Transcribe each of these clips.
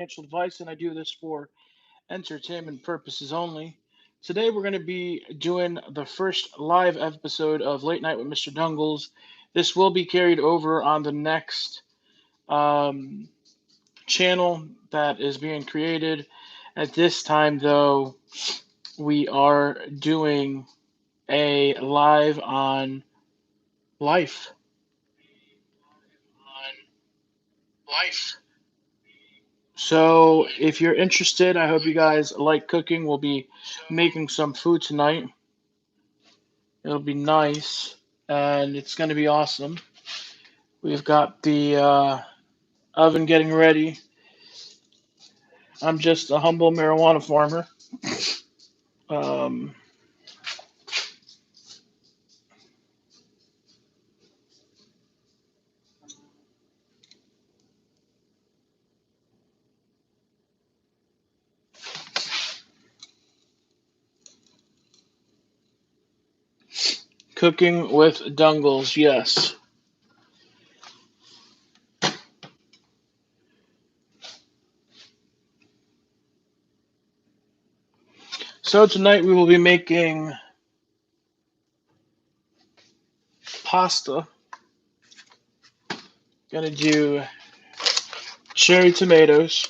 financial advice, and I do this for entertainment purposes only. Today, we're going to be doing the first live episode of Late Night with MrDungles. This will be carried over on the next um, channel that is being created. At this time, though, we are doing a live on life. So, if you're interested, I hope you guys like cooking. We'll be making some food tonight. It'll be nice, and it's going to be awesome. We've got the oven getting ready. I'm just a humble marijuana farmer. Um, Cooking with Dungles, yes. So tonight we will be making pasta. Gonna do cherry tomatoes.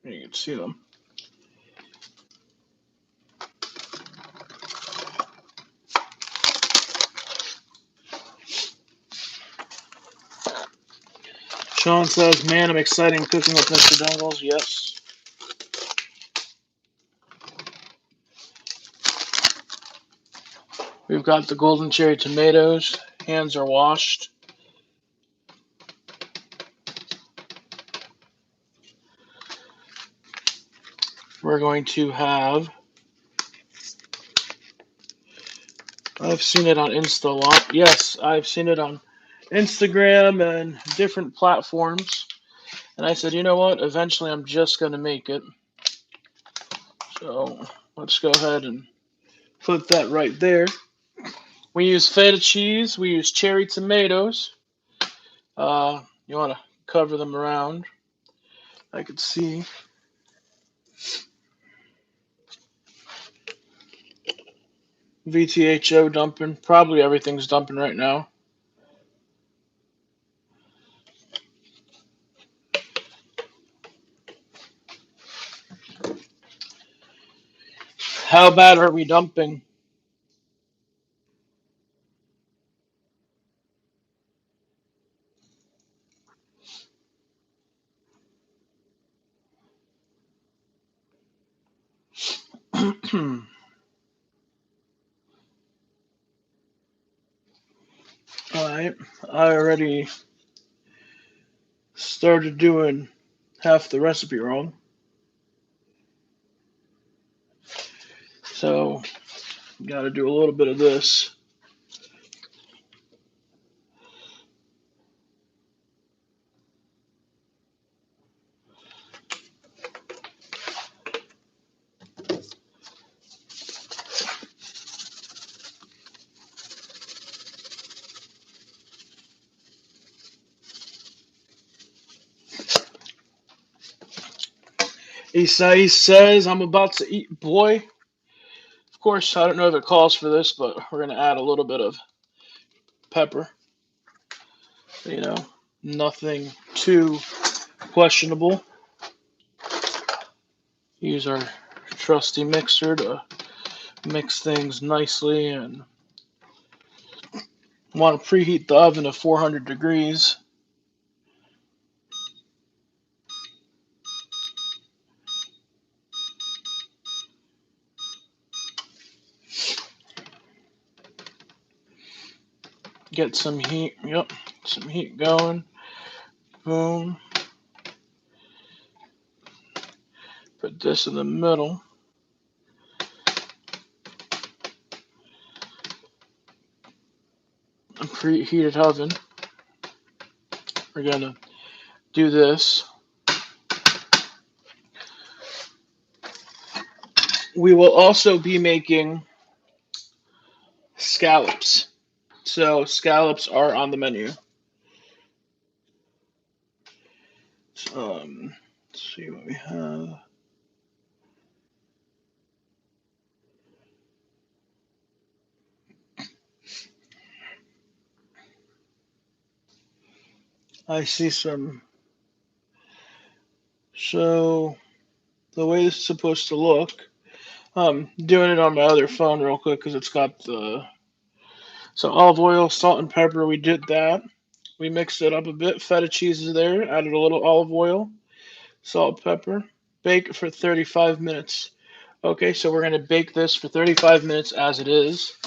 You can see them. Sean says, "Man, I'm excited cooking with Mr. Dungles." Yes. We've got the golden cherry tomatoes. Hands are washed. We're going to have. I've seen it on Insta a lot. Yes, I've seen it on Instagram and different platforms. And I said, you know what? Eventually, I'm just going to make it. So let's go ahead and put that right there. We use feta cheese. We use cherry tomatoes. You want to cover them around. I could see. VTHO dumping. Probably everything's dumping right now. How bad are we dumping? Alright, I already started doing half the recipe wrong. So, got to do a little bit of this. Isai says, I'm about to eat, boy. Of course, I don't know if it calls for this, but we're going to add a little bit of pepper. You know, nothing too questionable. Use our trusty mixer to mix things nicely, and want to preheat the oven to 400 degrees. Get some heat, some heat going. Boom. Put this in the middle. A preheated oven. We're gonna do this. We will also be making scallops. So scallops are on the menu. Let's see what we have. I see some. So the way this is supposed to look, doing it on my other phone real quick because it's got the so olive oil, salt, and pepper. We did that. We mixed it up a bit. Feta cheese is there. Added a little olive oil, salt, pepper. Bake it for 35 minutes. Okay, so we're gonna bake this for 35 minutes as it is.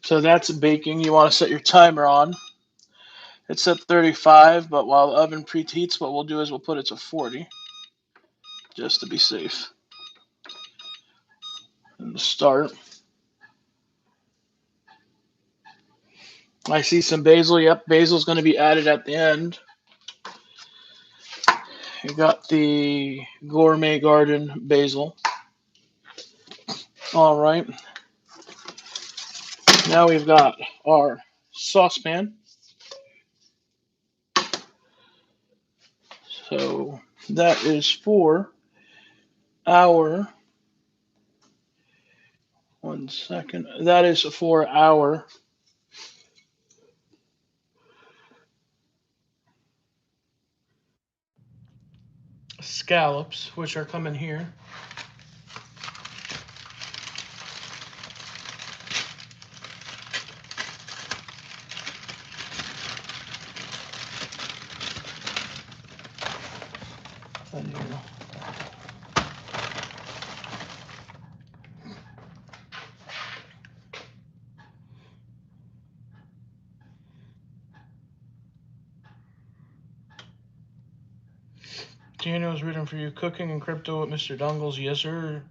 So that's baking. You want to set your timer on. It's set 35, but while the oven preheats, what we'll do is we'll put it to 40, just to be safe. And start. I see some basil. Yep, basil's going to be added at the end. You got the gourmet garden basil. All right. Now we've got our saucepan. So that is for our, 1 second, that is for our scallops, which are coming here. And here. Daniel's reading for you. Cooking and crypto with MrDungles. Yes, sir.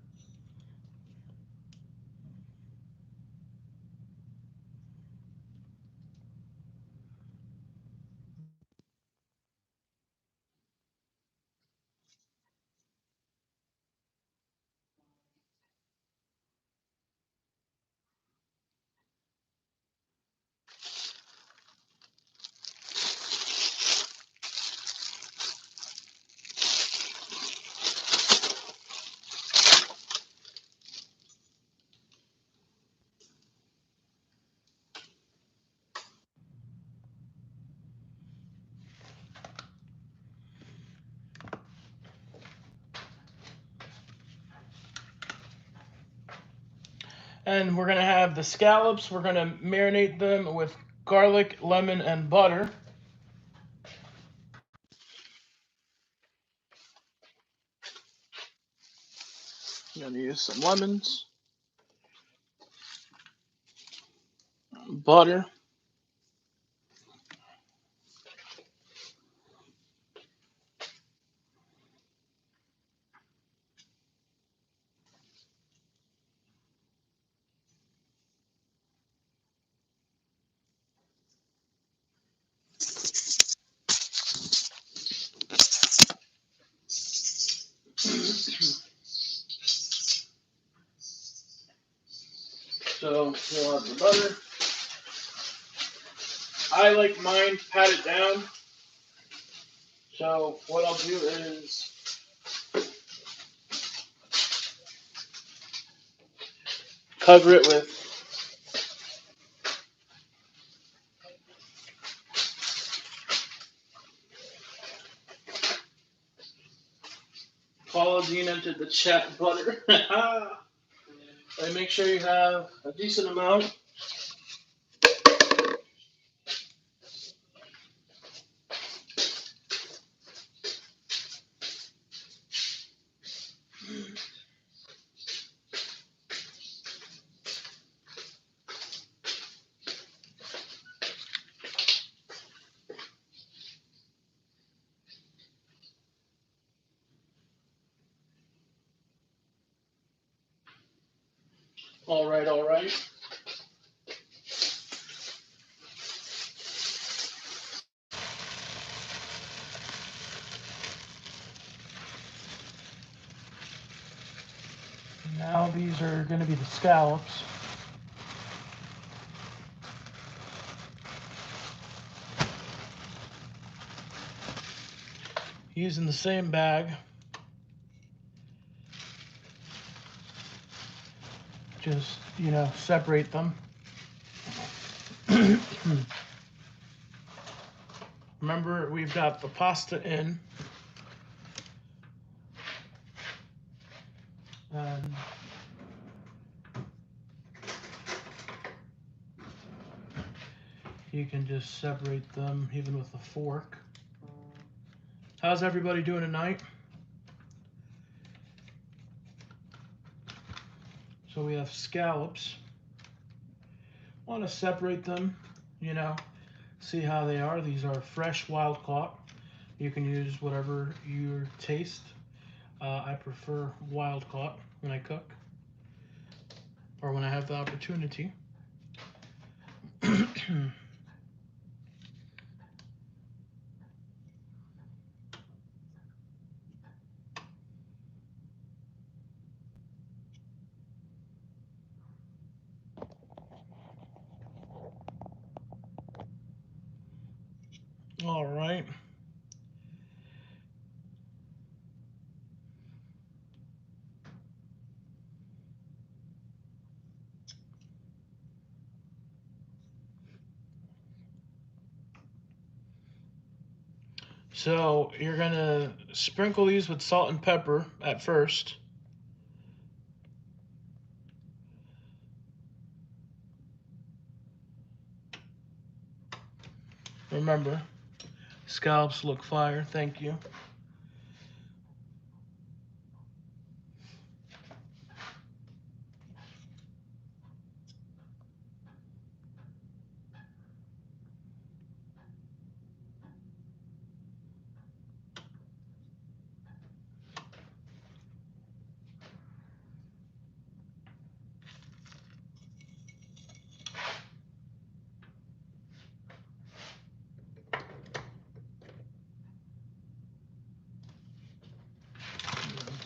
And we're going to have the scallops. We're going to marinate them with garlic, lemon, and butter. I'm going to use some lemons, butter, so we'll have the butter. I like mine patted down. So what I'll do is cover it with Paula Dean entered the chat butter. And make sure you have a decent amount. All right, all right. these are going to be the scallops. Using the same bag. Just, separate them. Remember, we've got the pasta in. And you can just separate them even with a fork. How's everybody doing tonight? So we have scallops. Want to separate them, see how they are. These are fresh wild caught. You can use whatever your taste. I prefer wild caught when I cook or when I have the opportunity. All right. So you're gonna sprinkle these with salt and pepper at first. Remember, scallops look fire. Thank you.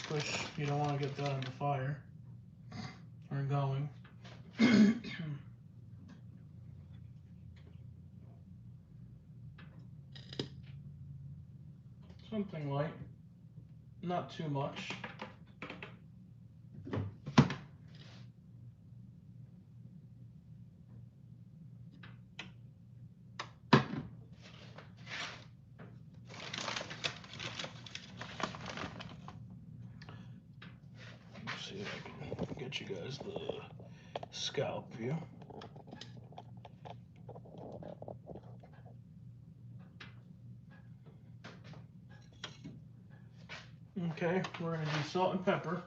Push, you don't want to get that on the fire or going. Something light, not too much. Let's see if I can get you guys the scallop view. Okay, we're going to do salt and pepper.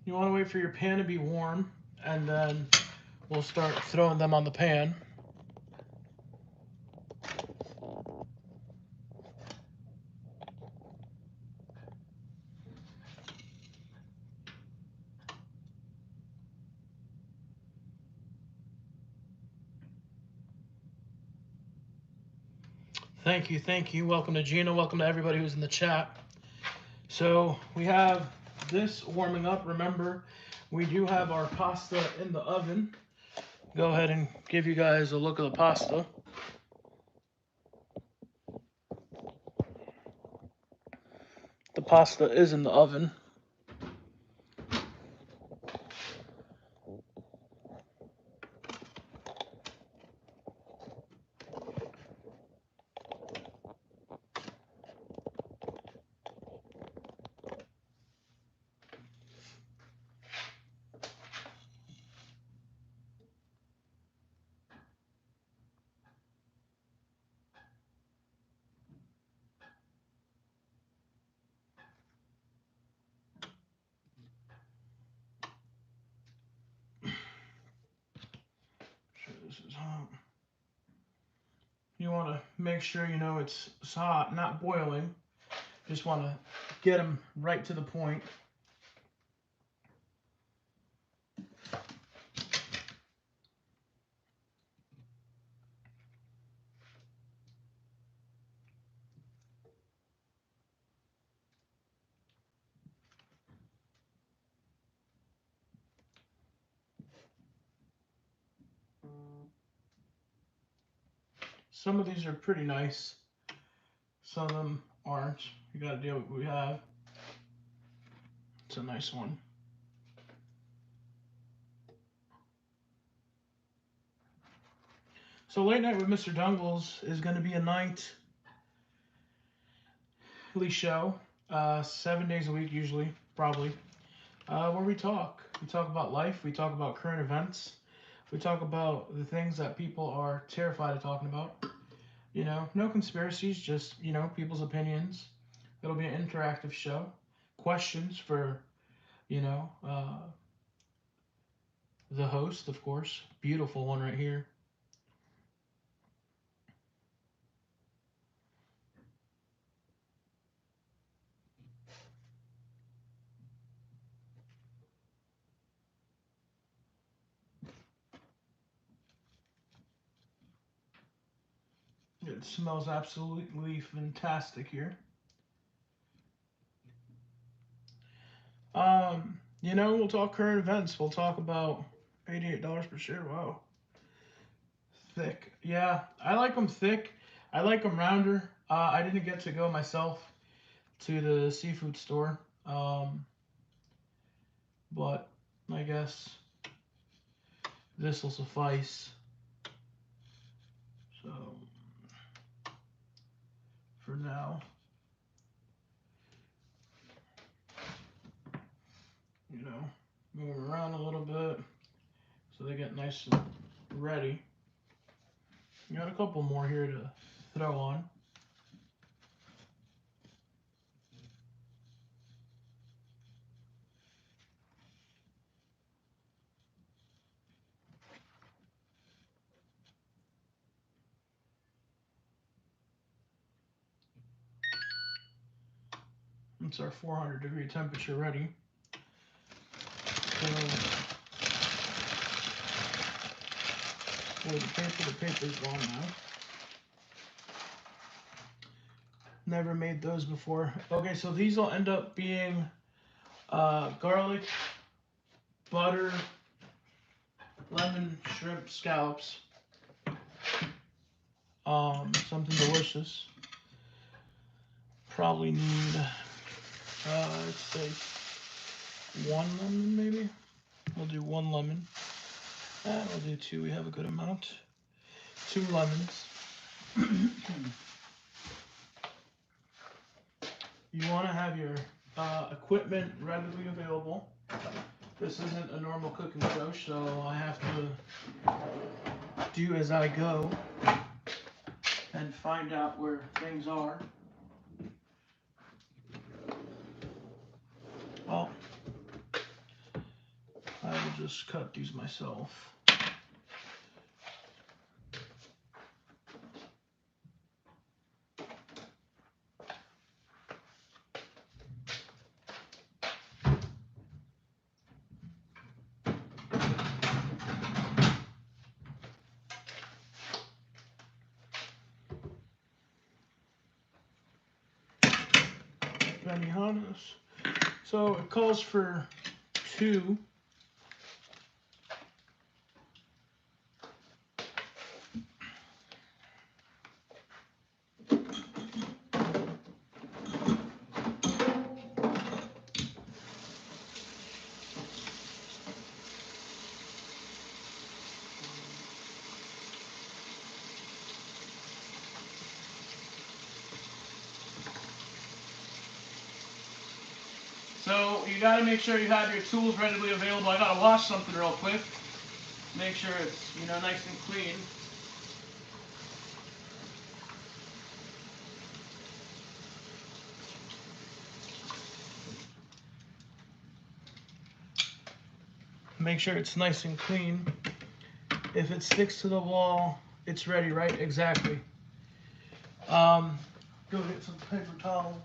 You want to wait for your pan to be warm, and then we'll start throwing them on the pan. Thank you, thank you. Welcome to Gina. Welcome to everybody who's in the chat. So we have this warming up. Remember, we do have our pasta in the oven. Go ahead and give you guys a look at the pasta. The pasta is in the oven. this is hot. You want to make sure you know it's hot, not boiling. Just want to get them right to the point. Some of these are pretty nice. Some of them aren't. You gotta deal with what we have. It's a nice one. So Late Night with MrDungles is going to be a nightly show, 7 days a week usually, probably, where we talk. We talk about life. We talk about current events. We talk about the things that people are terrified of talking about. You know, no conspiracies, just, you know, people's opinions. It'll be an interactive show. Questions for, you know, the host, of course. Beautiful one right here. It smells absolutely fantastic here. You know, we'll talk current events. We'll talk about $88 per share. Wow. Thick. Yeah, I like them thick. I like them rounder. I didn't get to go myself to the seafood store. But I guess this will suffice. So, for now, you know, move them around a little bit so they get nice and ready. Got a couple more here to throw on. It's our 400-degree temperature ready. So, the paper's gone now. Never made those before. Okay, so these will end up being garlic, butter, lemon, shrimp, scallops. Something delicious. Probably need, let's say, 1 lemon maybe. We'll do 1 lemon. And we'll do 2. We have a good amount. 2 lemons. You want to have your equipment readily available. This isn't a normal cooking show, so I have to do as I go and find out where things are. Well, I will just cut these myself. Benihanas. So it calls for 2. So you got to make sure you have your tools readily available. I got to wash something real quick. Make sure it's, you know, nice and clean. Make sure it's nice and clean. If it sticks to the wall, it's ready, right? Exactly. Go get some paper towel.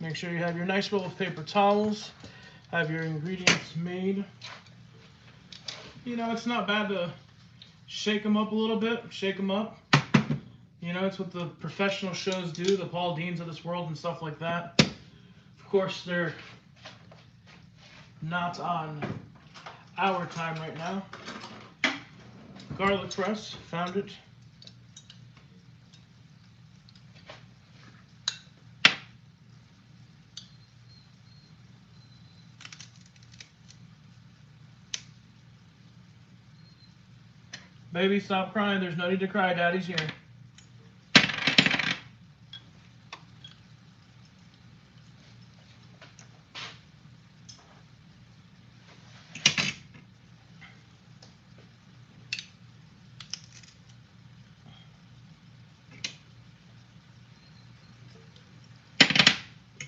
Make sure you have your nice roll of paper towels. Have your ingredients made. You know, it's not bad to shake them up a little bit. Shake them up. You know, it's what the professional shows do, the Paul Deans of this world and stuff like that. Of course, they're not on our time right now. Garlic press, found it. Baby, stop crying. There's no need to cry. Daddy's here.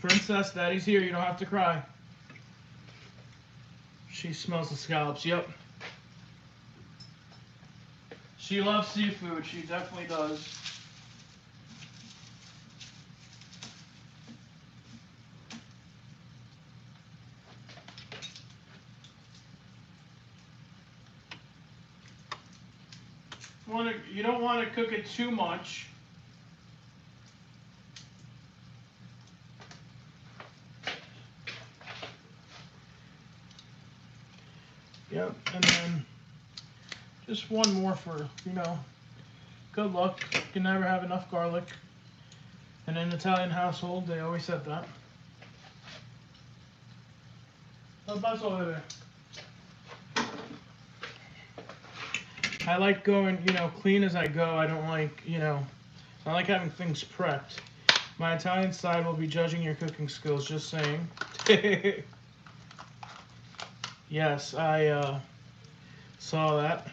Princess, Daddy's here. You don't have to cry. She smells the scallops. Yep. She loves seafood. She definitely does. You don't want to cook it too much. Yep, and then just one more for, you know, good luck. You can never have enough garlic. In an Italian household, they always said that. I like going, you know, clean as I go. I don't like, you know, I like having things prepped. My Italian side will be judging your cooking skills, just saying. Yes, I saw that.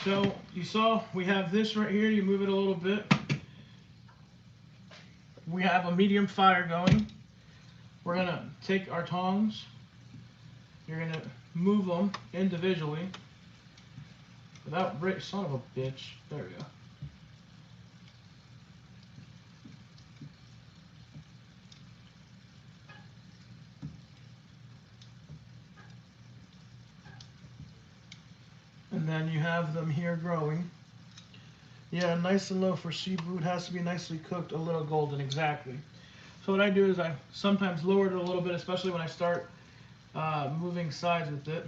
So, you saw we have this right here. You move it a little bit. We have a medium fire going. We're going to take our tongs. You're going to move them individually without break. Son of a bitch. There we go. And then you have them here growing. Yeah, nice and low for seafood. Has to be nicely cooked, a little golden, exactly. So what I do is I sometimes lower it a little bit, especially when I start moving sides with it.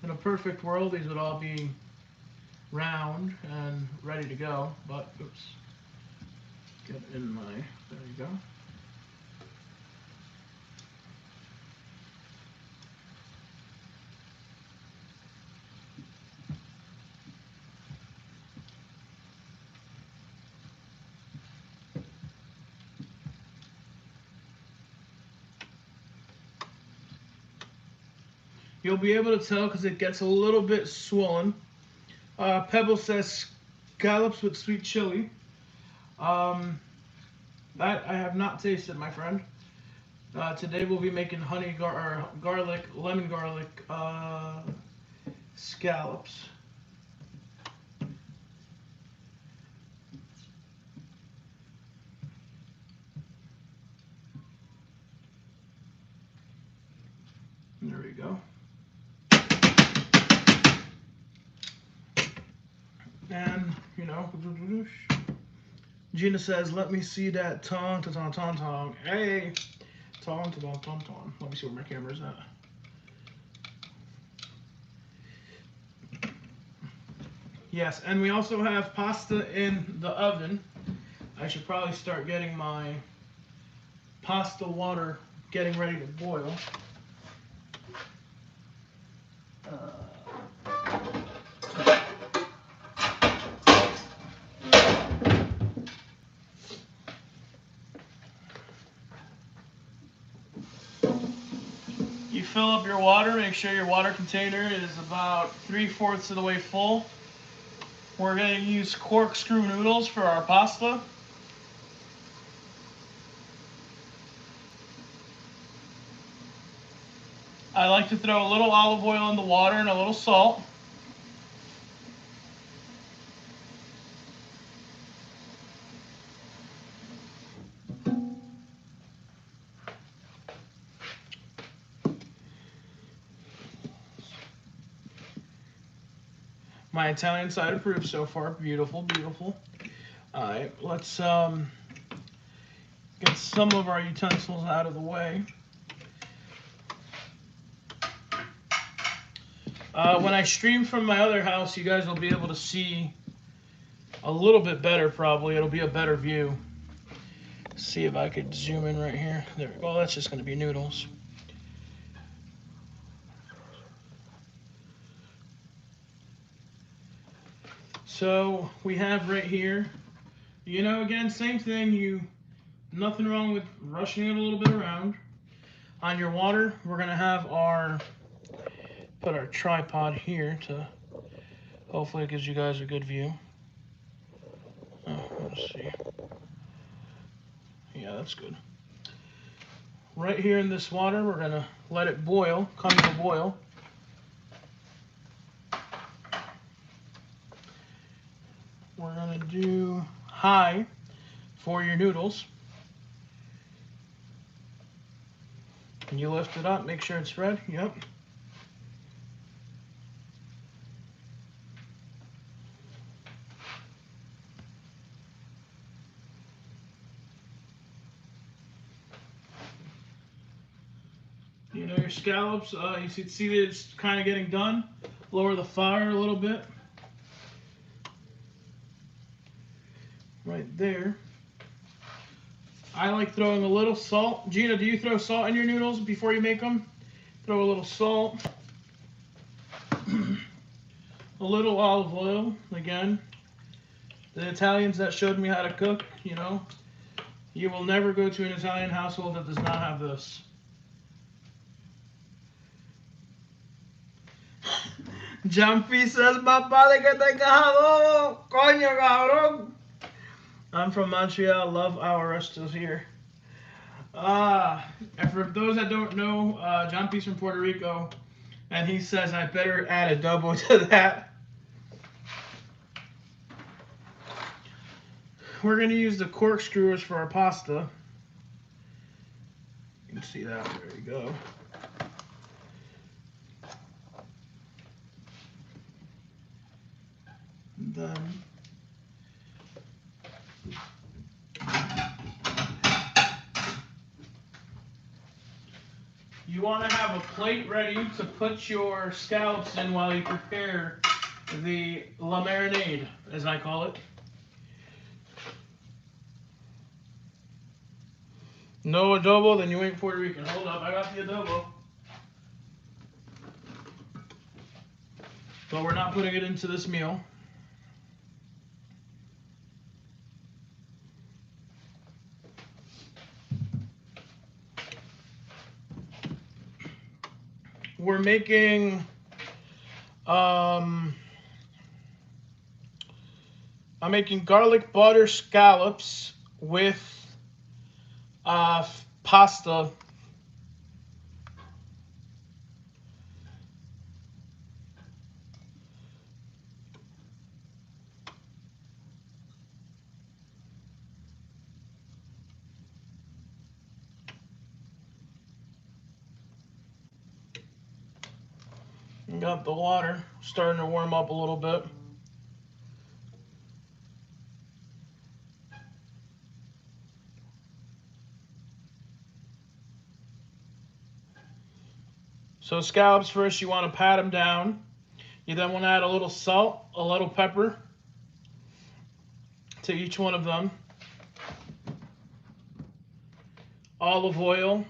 In a perfect world, these would all be round and ready to go, but oops, get in my, there you go. You'll be able to tell because it gets a little bit swollen. Pebble says scallops with sweet chili. That I have not tasted, my friend. Today we'll be making garlic, lemon garlic scallops. There we go. And, you know, Gina says, let me see that tong, tong, tong, tong. Hey, tong, tong, tong, tong. Let me see where my camera's at. Yes, and we also have pasta in the oven. I should probably start getting my pasta water getting ready to boil. You fill up your water, make sure your water container is about 3/4 of the way full. We're going to use corkscrew noodles for our pasta. I like to throw a little olive oil in the water and a little salt. My Italian side approved so far. Beautiful, beautiful. All right, let's get some of our utensils out of the way. When I stream from my other house, you guys will be able to see a little bit better, probably. It'll be a better view. See if I could zoom in right here. There we go. That's just going to be noodles. So we have right here, you know, again, same thing. Nothing wrong with rushing it a little bit around. On your water, we're going to have put our tripod here to, hopefully it gives you guys a good view. Oh, let's see. Yeah, that's good. Right here in this water, we're going to let it boil, come to a boil. We're going to do high for your noodles. And you lift it up, make sure it's red. Yep. You know your scallops, you see that it's kind of getting done. Lower the fire a little bit. Right there. I like throwing a little salt. Gina, do you throw salt in your noodles before you make them? Throw a little salt. A little olive oil, again. The Italians that showed me how to cook, you know. You will never go to an Italian household that does not have this. Jumpy says, "Papá, que te cago, coño, cabrón." I'm from Montreal. Love our restos here. And for those that don't know, Jumpy's from Puerto Rico, and he says I better add adobo to that. We're going to use the corkscrewers for our pasta. You can see that. There you go. And then you want to have a plate ready to put your scallops in while you prepare the la marinade, as I call it. No adobo, then you ain't Puerto Rican. Hold up, I got the adobo. But we're not putting it into this meal. We're making, I'm making garlic butter scallops with pasta. Got the water starting to warm up a little bit. So scallops first, you want to pat them down. You then want to add a little salt, a little pepper to each one of them. Olive oil,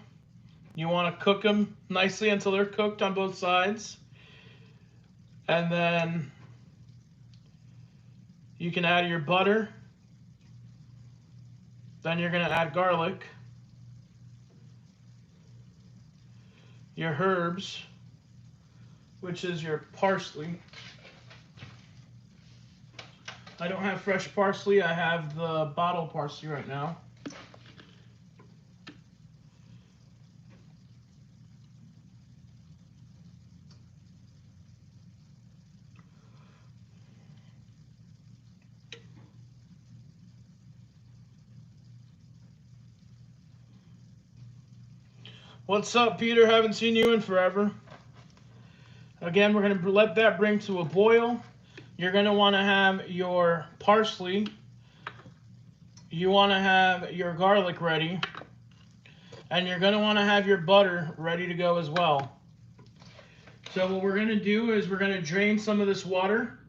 You want to cook them nicely until they're cooked on both sides. And then you can add your butter. Then you're going to add garlic, your herbs, which is your parsley. I don't have fresh parsley. I have the bottle parsley right now. What's up, Peter? Haven't seen you in forever. Again, we're going to let that bring to a boil. You're going to want to have your parsley. You want to have your garlic ready. And you're going to want to have your butter ready to go as well. So what we're going to do is we're going to drain some of this water.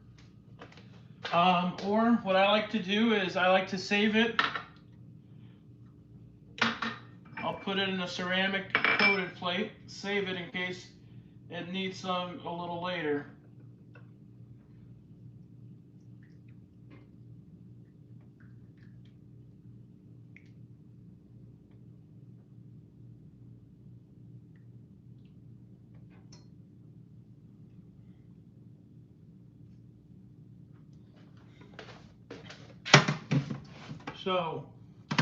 Or what I like to do is I like to save it. I'll put it in a ceramic coated plate, save it in case it needs some a little later. So,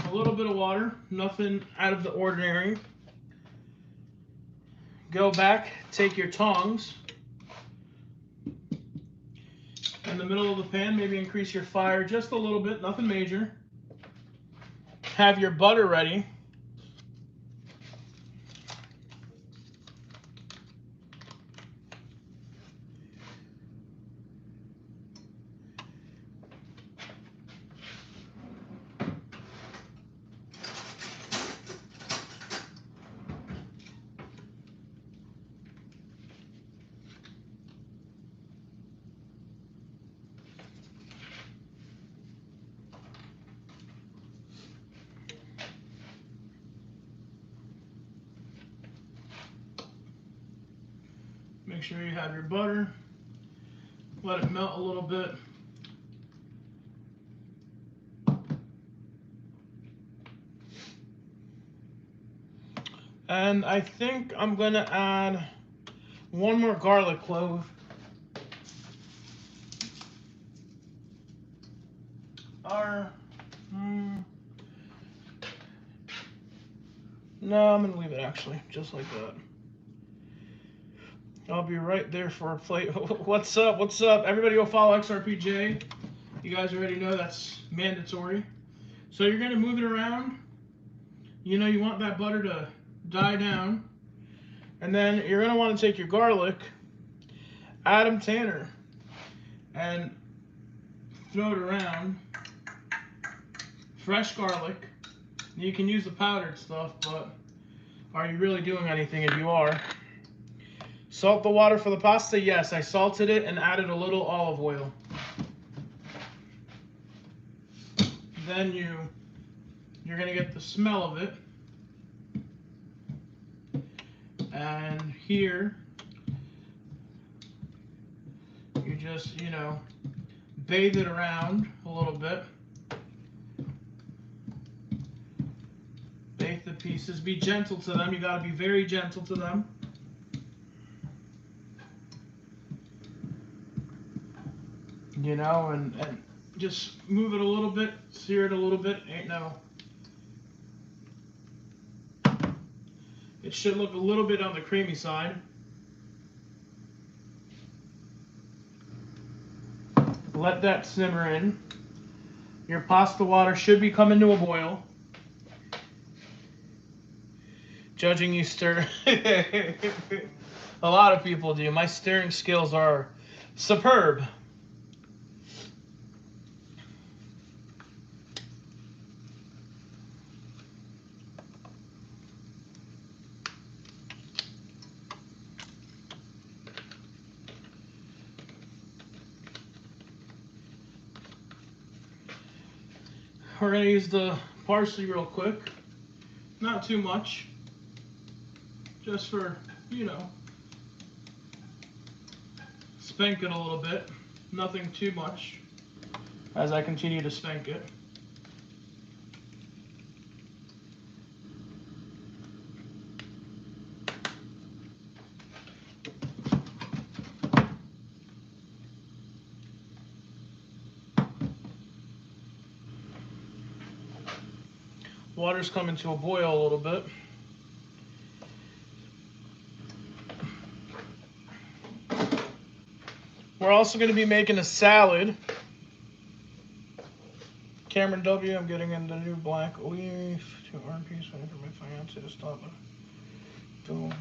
a little bit of water, nothing out of the ordinary. Go back, take your tongs. In the middle of the pan, maybe increase your fire just a little bit, nothing major. Have your butter ready. Make sure you have your butter. Let it melt a little bit. And I think I'm going to add one more garlic clove. No, I'm going to leave it actually, just like that. I'll be right there for a plate. What's up? What's up? Everybody go follow XRPJ. You guys already know that's mandatory. So you're going to move it around. You know you want that butter to die down. And then you're going to want to take your garlic, Adam Tanner, and throw it around. Fresh garlic. You can use the powdered stuff, but are you really doing anything if you are? Salt the water for the pasta? Yes, I salted it and added a little olive oil. Then you're going to get the smell of it. And here, you just, bathe it around a little bit. Bake the pieces. Be gentle to them. You got to be very gentle to them. And just move it a little bit, sear it a little bit. It should look a little bit on the creamy side. Let that simmer in. Your pasta water should be coming to a boil. Judging you stir. A lot of people do. My stirring skills are superb. We're going to use the parsley real quick. Not too much. just for, you know, spank it a little bit. Nothing too much as I continue to spank it. Water's coming to a boil a little bit. We're also going to be making a salad. Cameron W, I'm getting in the new black leaf. 2 RPs waiting for my fiance to stop it. Boom.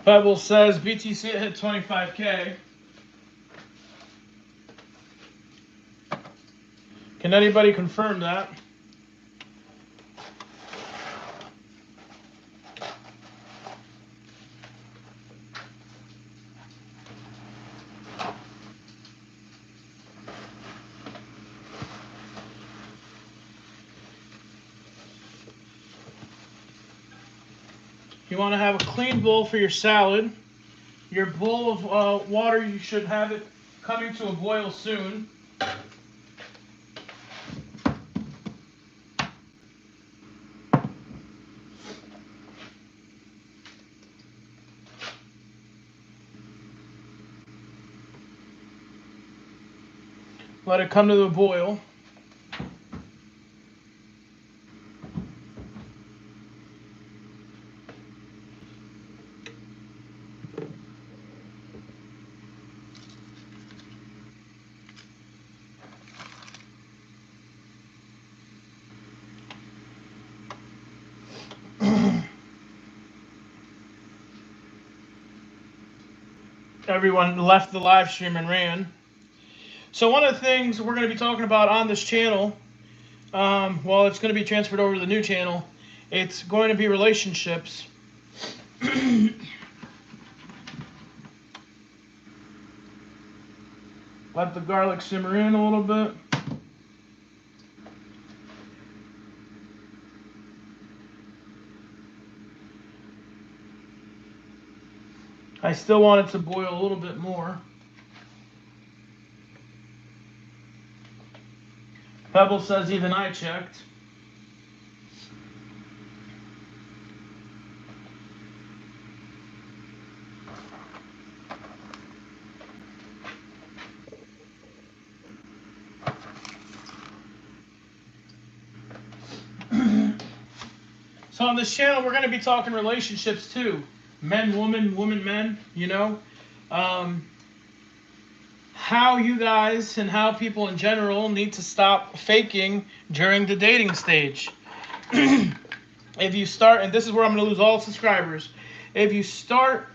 Pebble says BTC hit 25K. Can anybody confirm that? You want to have a clean bowl for your salad. Your bowl of water, you should have it coming to a boil soon. Let it come to the boil. Everyone left the live stream and ran. So one of the things we're going to be talking about on this channel, well, it's going to be transferred over to the new channel. It's going to be relationships. Let the garlic simmer in a little bit. I still want it to boil a little bit more. Pebble says even I checked. So on this channel, we're going to be talking relationships too. Men, woman, woman, men, you know. How you guys and how people in general need to stop faking during the dating stage. If you start, and this is where I'm going to lose all subscribers. If you start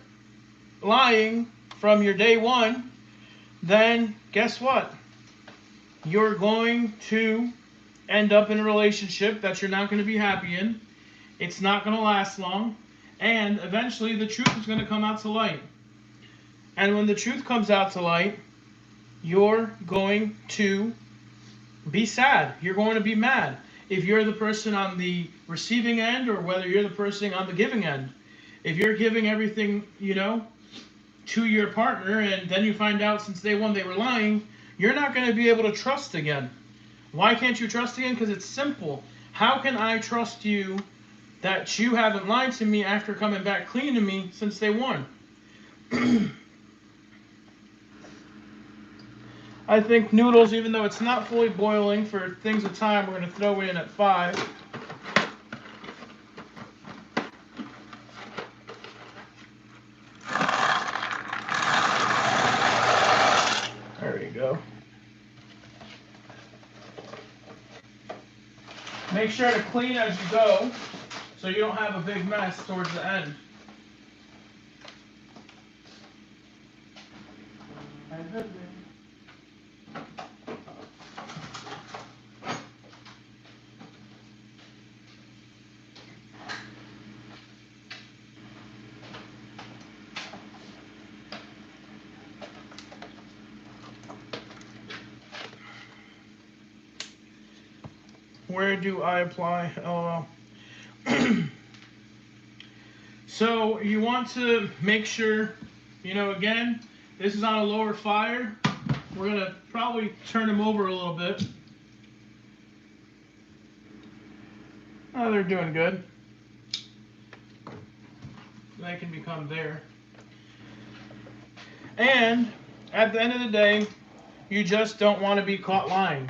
lying from your day one, then guess what? You're going to end up in a relationship that you're not going to be happy in. It's not going to last long. And eventually the truth is going to come out to light. And when the truth comes out to light, you're going to be sad. You're going to be mad. If you're the person on the receiving end or whether you're the person on the giving end. If you're giving everything, you know, to your partner and then you find out since day one they were lying, you're not going to be able to trust again. Why can't you trust again? Because it's simple. How can I trust you that you haven't lied to me after coming back clean to me since day one? I think noodles, even though it's not fully boiling for things of time, we're going to throw in at 5. There you go. Make sure to clean as you go so you don't have a big mess towards the end. Where do I apply? Oh, so you want to make sure, again, this is on a lower fire. We're going to probably turn them over a little bit. Oh, they're doing good. They can become there. And at the end of the day, you just don't want to be caught lying.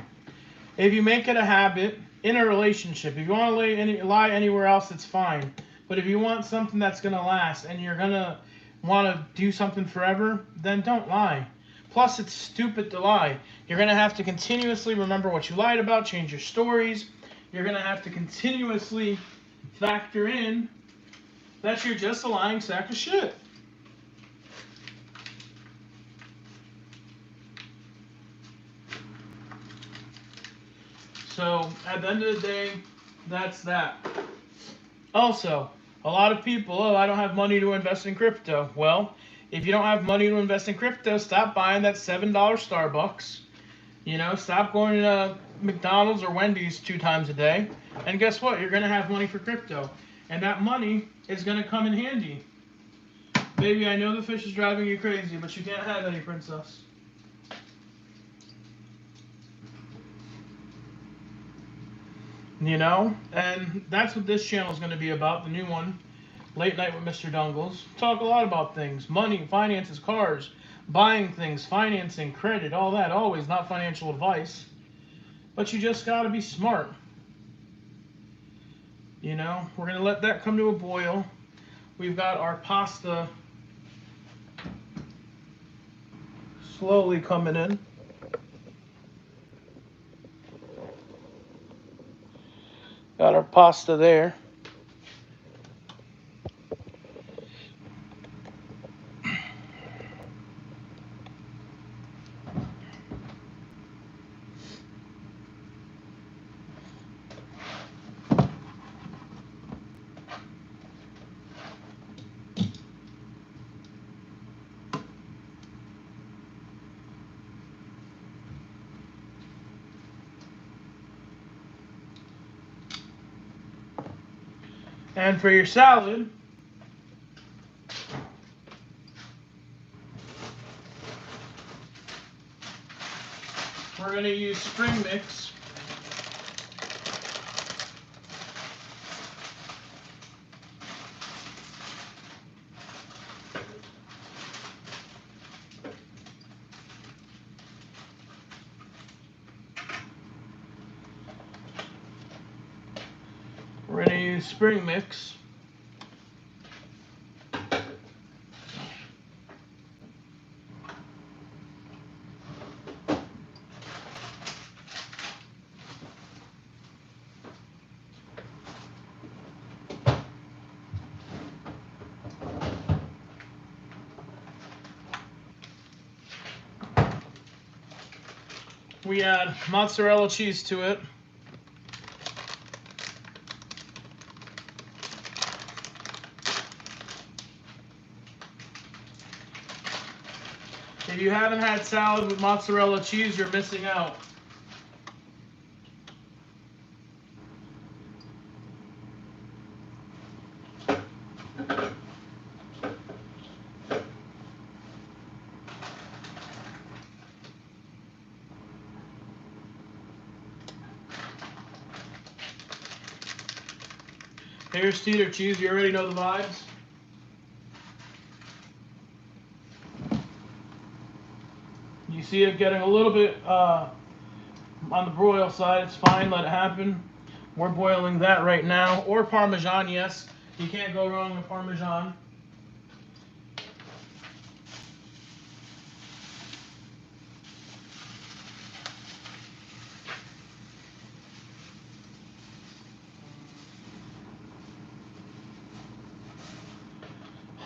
If you make it a habit in a relationship, if you want to lie anywhere else, it's fine. But if you want something that's going to last and you're going to want to do something forever, then don't lie. Plus, it's stupid to lie. You're going to have to continuously remember what you lied about, change your stories. You're going to have to continuously factor in that you're just a lying sack of shit. So, at the end of the day, that's that. Also, a lot of people, oh, I don't have money to invest in crypto. Well, if you don't have money to invest in crypto, stop buying that $7 Starbucks. Stop going to McDonald's or Wendy's 2 times a day. And guess what? You're going to have money for crypto. And that money is going to come in handy. Baby, I know the fish is driving you crazy, but you can't have any, princess. And that's what this channel is going to be about, the new one, Late Night with MrDungles. Talk a lot about things, money, finances, cars, buying things, financing, credit, all that. Always not financial advice, but you just got to be smart. We're going to let that come to a boil. We've got our pasta slowly coming in. Got our pasta there. And for your salad, we're going to use spring mix. We're going to use spring mix. We add mozzarella cheese to it. If you haven't had salad with mozzarella cheese, you're missing out. Here's cheddar cheese. You already know the vibes. You see it getting a little bit on the broil side. It's fine, let it happen. We're boiling that right now. Or Parmesan, yes. You can't go wrong with Parmesan.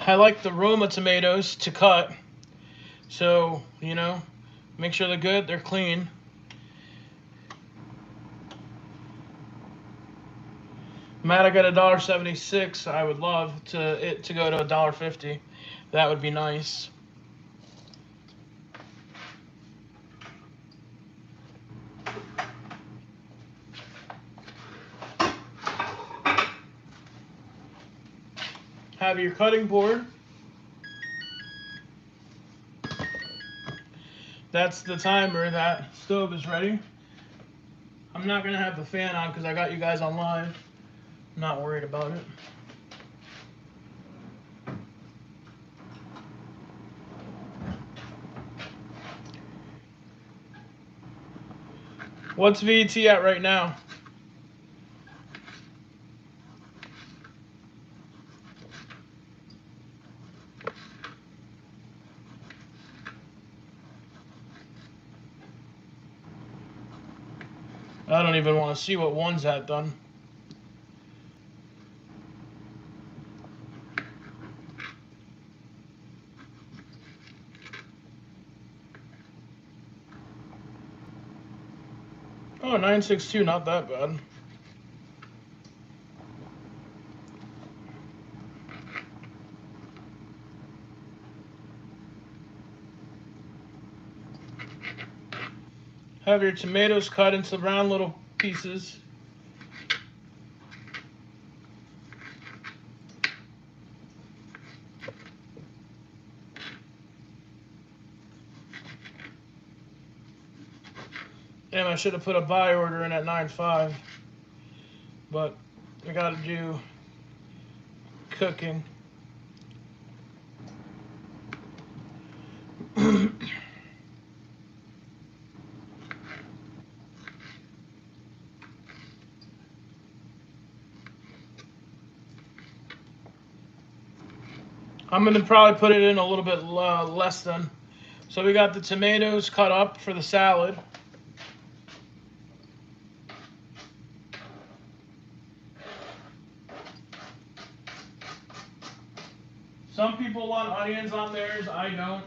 I like the Roma tomatoes to cut. So, make sure they're good, they're clean. Matt, I got $1.76. I would love it to go to $1.50. That would be nice. Have your cutting board. That's the timer. That stove is ready. I'm not going to have the fan on because I got you guys on live. I'm not worried about it. What's VET at right now? I don't even want to see what one's at done. Oh, 962, not that bad. Have your tomatoes cut into round little pieces. Damn, I should have put a buy order in at 9.5. But I gotta do cooking. I'm going to probably put it in a little bit less than. So we got the tomatoes cut up for the salad. Some people want onions on theirs. I don't.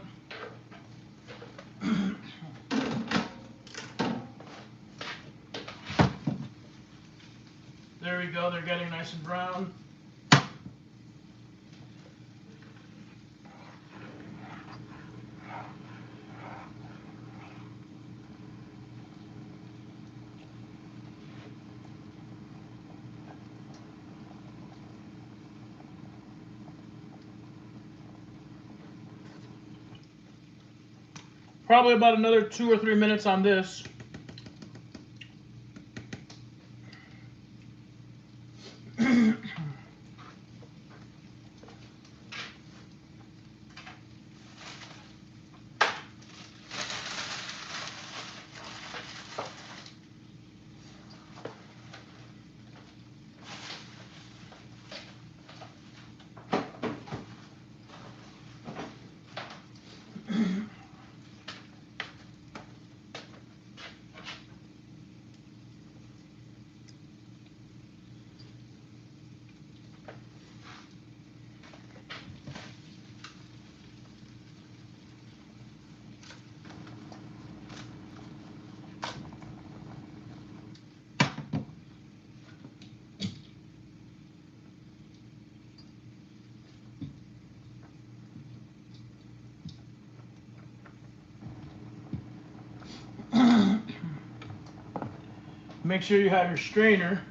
There we go. They're getting nice and brown. Probably about another 2 or 3 minutes on this. Make sure you have your strainer.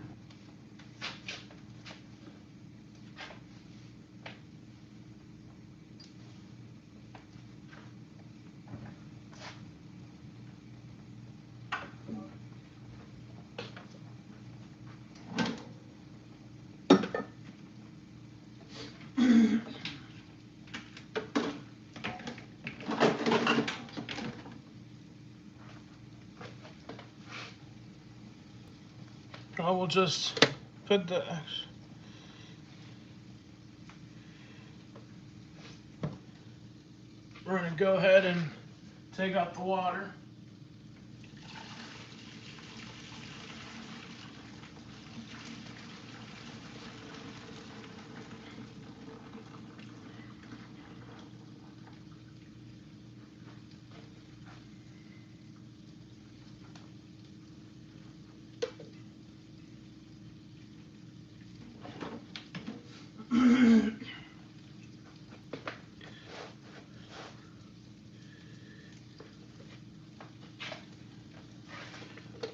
I will just put the... We're going to go ahead and take out the water.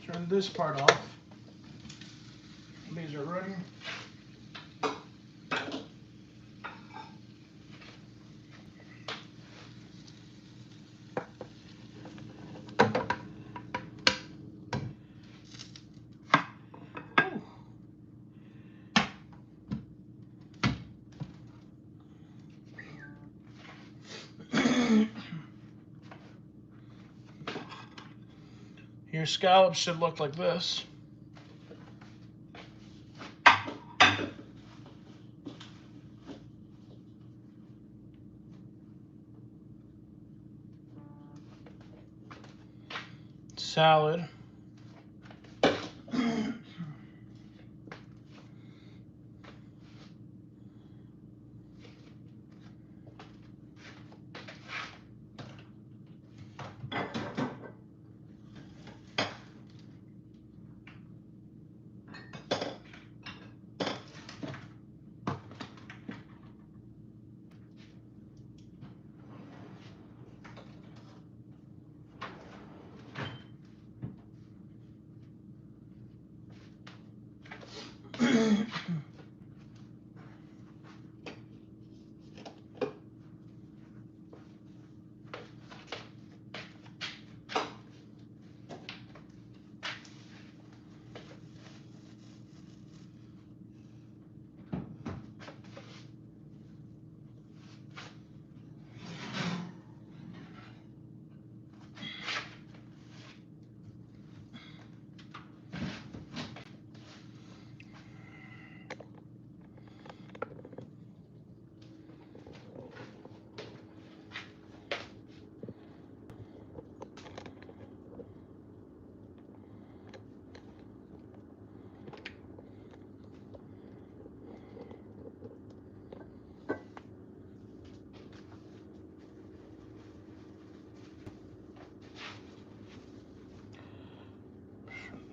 Turn this part off. These are running. Your scallops should look like this. Salad.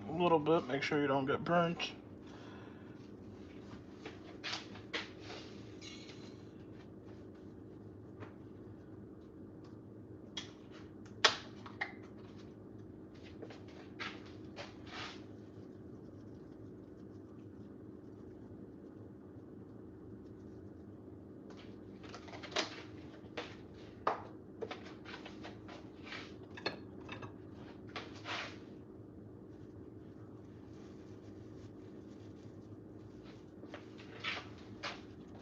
A little bit, make sure you don't get burnt.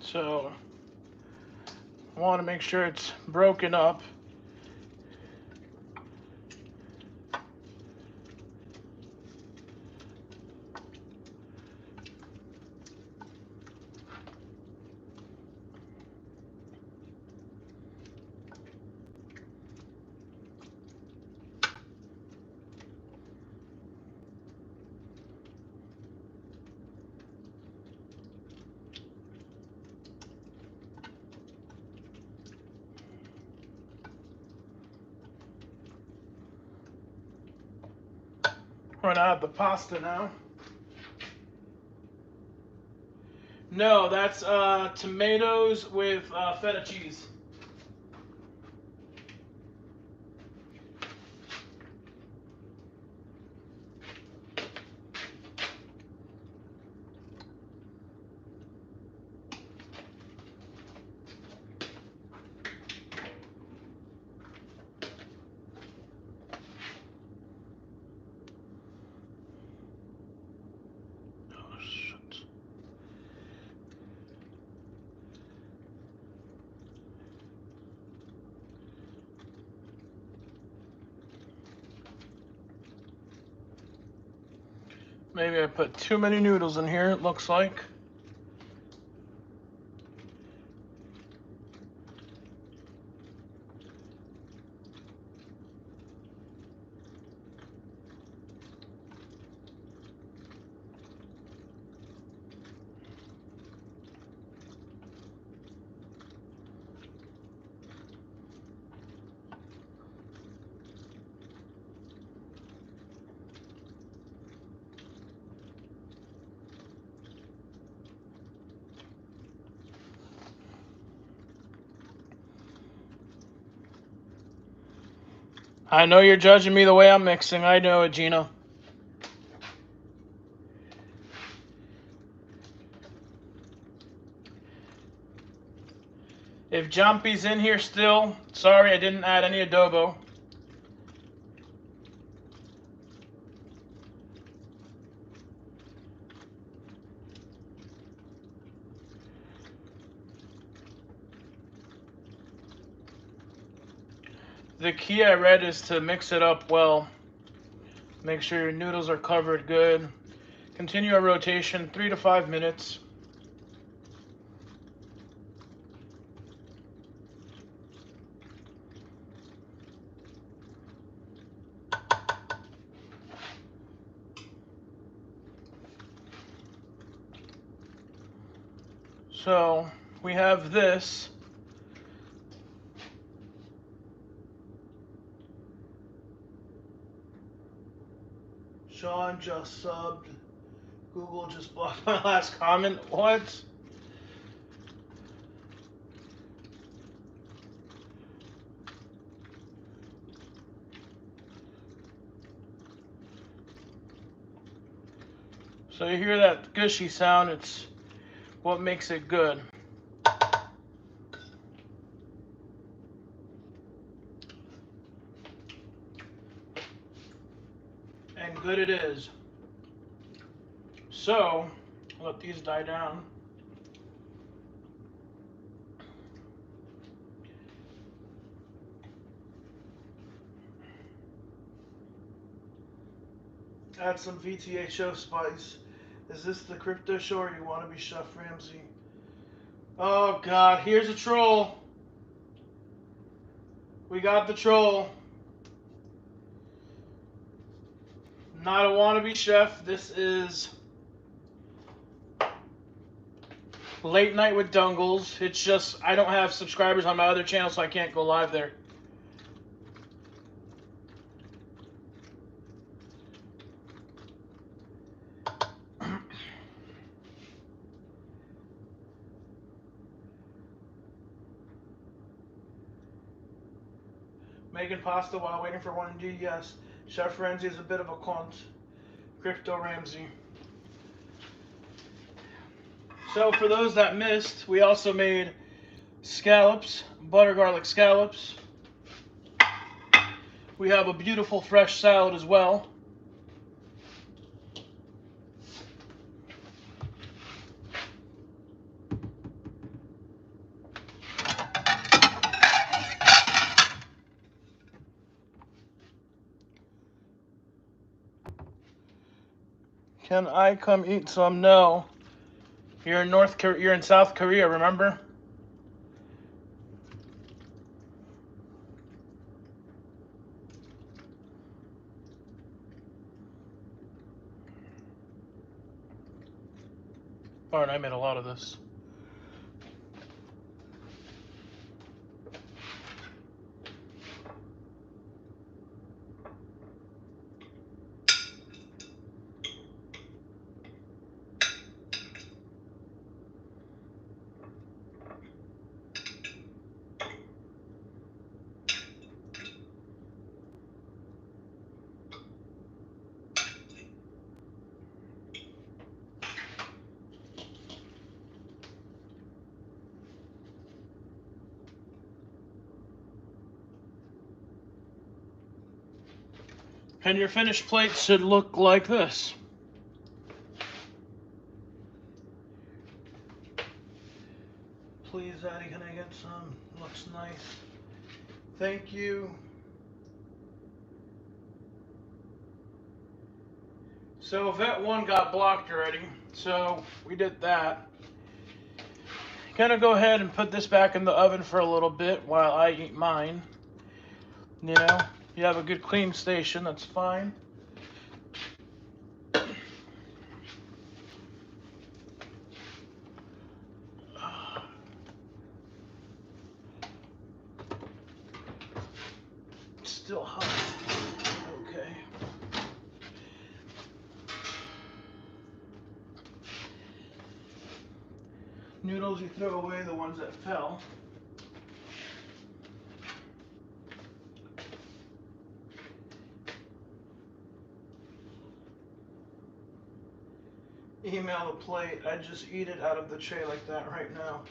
So, I want to make sure it's broken up. We're gonna add the pasta now. No, that's tomatoes with feta cheese. Maybe I put too many noodles in here, it looks like. I know you're judging me the way I'm mixing. I know it, Gina. If Jumpy's in here still, sorry I didn't add any adobo. The key I read is to mix it up well. Make sure your noodles are covered good. Continue a rotation 3 to 5 minutes. So we have this. Sean just subbed. Google just blocked my last comment. What? So you hear that gushy sound? It's what makes it good. And good it is. So, let these die down. Add some VTHO spice. Is this the crypto show or you want to be Chef Ramsay? Oh god, here's a troll. We got the troll. Not a wannabe chef. This is Late Night with Dungles. It's just, I don't have subscribers on my other channel, so I can't go live there. Making pasta while waiting for 1D, yes. Chef Ramsay is a bit of a cunt. Crypto Ramsay. So for those that missed, we also made scallops, butter garlic scallops. We have a beautiful fresh salad as well. Can I come eat some? No. You're in You're in South Korea, remember? Oh, and I made a lot of this. And your finished plate should look like this. Please, Daddy, can I get some? Looks nice. Thank you. So vet 1 got blocked already, so we did that. Gonna go ahead and put this back in the oven for a little bit while I eat mine. You know, you have a good clean station, that's fine. It's still hot. Okay. Noodles, you throw away the ones that fell. Email the plate. I just eat it out of the tray like that right now.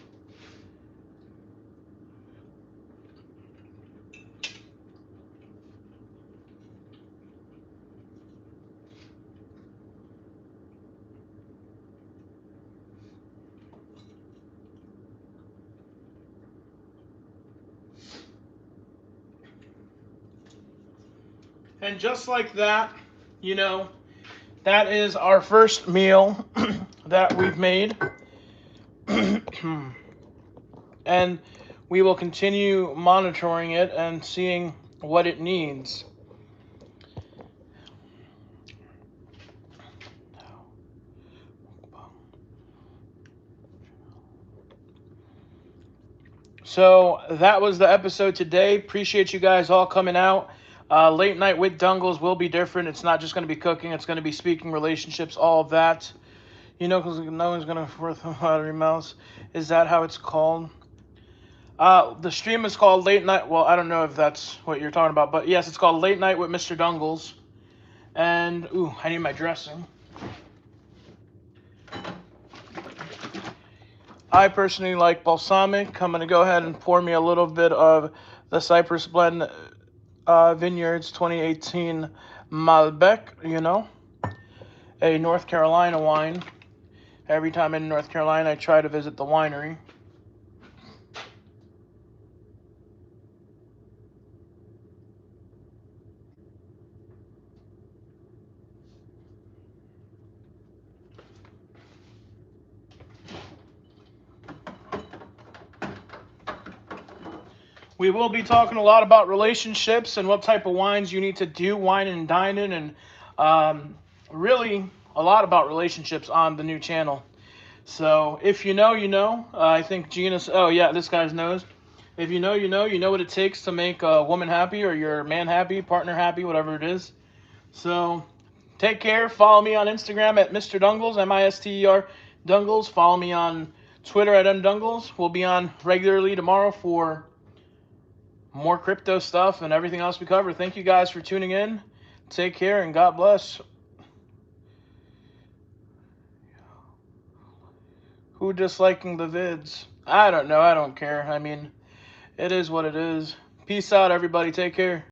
And just like that, you know, that is our first meal that we've made. And we will continue monitoring it and seeing what it needs. So that was the episode today. Appreciate you guys all coming out. Late night with Dungles will be different. It's not just going to be cooking. It's going to be speaking, relationships, all of that. You know, because no one's going to worth a lot of your mouse. Is that how it's called? The stream is called Late Night. Well, I don't know if that's what you're talking about, but yes, it's called Late Night with MrDungles. And ooh, I need my dressing. I personally like balsamic. I'm going to go ahead and pour me a little bit of the Cypress Blend Vineyards 2018 Malbec, you know, a North Carolina wine. Every time I'm in North Carolina, I try to visit the winery. We will be talking a lot about relationships and what type of wines you need to do, wine and dine in, and really a lot about relationships on the new channel. So if you know, you know. I think Gina. Oh yeah, this guy's knows. If you know, you know. You know what it takes to make a woman happy or your man happy, partner happy, whatever it is. So take care. Follow me on Instagram at MrDungles, MISTER Dungles. Follow me on Twitter at MDungles. We'll be on regularly tomorrow for more crypto stuff and everything else we cover. Thank you guys for tuning in. Take care and God bless. Who disliking the vids? I don't know. I don't care. I mean, it is what it is. Peace out, everybody. Take care.